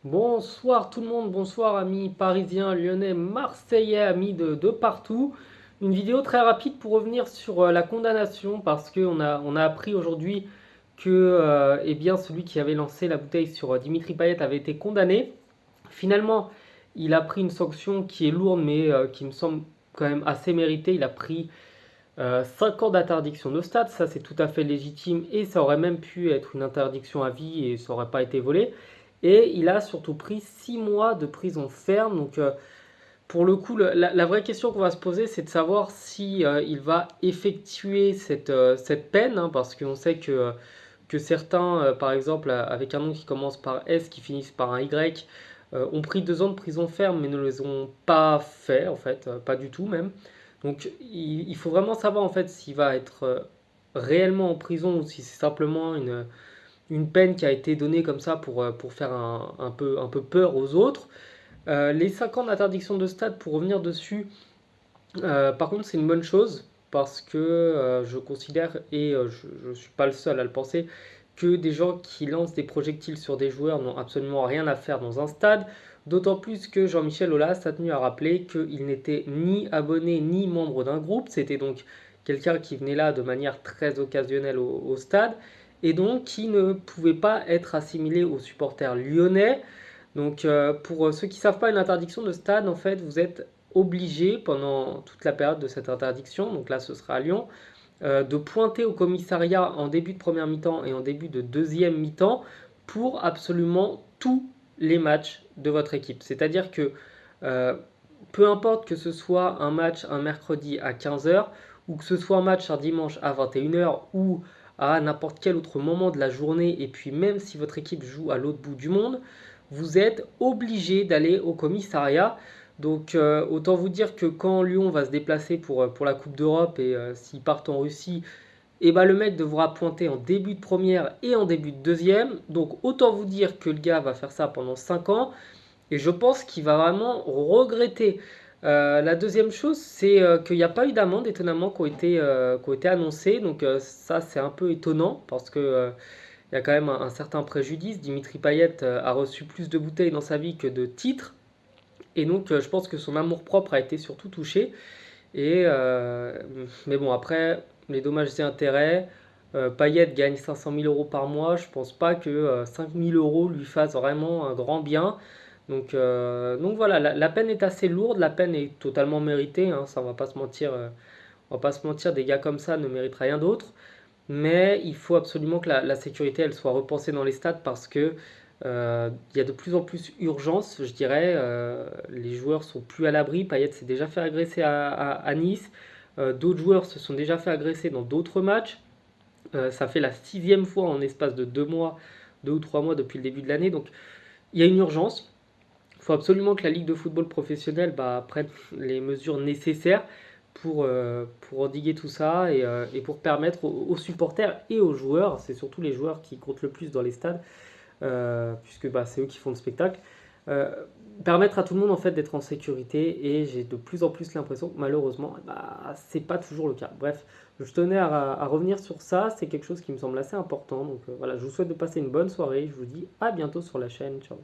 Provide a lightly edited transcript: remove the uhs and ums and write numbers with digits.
Bonsoir tout le monde, bonsoir amis parisiens, lyonnais, marseillais, amis de partout. Une vidéo très rapide pour revenir sur la condamnation parce qu'on a appris aujourd'hui que eh bien, celui qui avait lancé la bouteille sur Dimitri Payet avait été condamné. Finalement, il a pris une sanction qui est lourde mais qui me semble quand même assez méritée. Il a pris 5 ans d'interdiction de stade, ça c'est tout à fait légitime et ça aurait même pu être une interdiction à vie et ça n'aurait pas été volé. Et il a surtout pris 6 mois de prison ferme. Donc pour le coup, la vraie question qu'on va se poser, c'est de savoir si il va effectuer cette peine, hein, parce qu'on sait que certains, par exemple, avec un nom qui commence par S, qui finissent par un Y, ont pris 2 ans de prison ferme, mais ne les ont pas fait, en fait, pas du tout même. Donc il faut vraiment savoir, en fait, s'il va être réellement en prison ou si c'est simplement une peine qui a été donnée comme ça pour faire un peu peur aux autres. Les 5 ans d'interdiction de stade, pour revenir dessus, par contre, c'est une bonne chose parce que je considère, et je ne suis pas le seul à le penser, que des gens qui lancent des projectiles sur des joueurs n'ont absolument rien à faire dans un stade. D'autant plus que Jean-Michel Aulas a tenu à rappeler qu'il n'était ni abonné ni membre d'un groupe. C'était donc quelqu'un qui venait là de manière très occasionnelle au stade et donc qui ne pouvait pas être assimilé aux supporters lyonnais. Donc, pour ceux qui ne savent pas, une interdiction de stade, en fait, vous êtes obligé pendant toute la période de cette interdiction, donc là ce sera à Lyon, de pointer au commissariat en début de première mi-temps et en début de deuxième mi-temps pour absolument tous les matchs de votre équipe. C'est-à-dire que euh, peu importe que ce soit un match un mercredi à 15 heures ou que ce soit un match un dimanche à 21 heures ou à n'importe quel autre moment de la journée, et puis même si votre équipe joue à l'autre bout du monde, vous êtes obligé d'aller au commissariat. Donc autant vous dire que quand Lyon va se déplacer pour la Coupe d'Europe et s'ils partent en Russie, et ben le mec devra pointer en début de première et en début de deuxième. Donc autant vous dire que le gars va faire ça pendant 5 ans. Et je pense qu'il va vraiment regretter. La deuxième chose, c'est qu'il n'y a pas eu d'amende, étonnamment, qui ont été annoncées. Donc ça, c'est un peu étonnant, parce que il y a quand même un certain préjudice. Dimitri Payet a reçu plus de bouteilles dans sa vie que de titres. Et donc, je pense que son amour-propre a été surtout touché. Et, mais bon, après, les dommages et intérêts, Payet gagne 500 000 euros par mois. Je pense pas que 5 000 euros lui fassent vraiment un grand bien. Donc voilà, la peine est assez lourde, la peine est totalement méritée, hein, ça on va pas se mentir, on va pas se mentir, des gars comme ça ne méritent rien d'autre. Mais il faut absolument que la sécurité elle soit repensée dans les stades parce que il y a de plus en plus urgence, je dirais. Les joueurs sont plus à l'abri. Payet s'est déjà fait agresser à Nice. D'autres joueurs se sont déjà fait agresser dans d'autres matchs. Ça fait la 6e fois en espace de 2 mois, 2 ou 3 mois depuis le début de l'année. Donc il y a une urgence. Il faut absolument que la Ligue de football professionnel prenne les mesures nécessaires pour endiguer tout ça et pour permettre aux supporters et aux joueurs, c'est surtout les joueurs qui comptent le plus dans les stades, puisque c'est eux qui font le spectacle, euh, permettre à tout le monde en fait d'être en sécurité. Et j'ai de plus en plus l'impression que malheureusement, c'est pas toujours le cas. Bref, je tenais à revenir sur ça, c'est quelque chose qui me semble assez important. Donc voilà, je vous souhaite de passer une bonne soirée. Je vous dis à bientôt sur la chaîne. Ciao.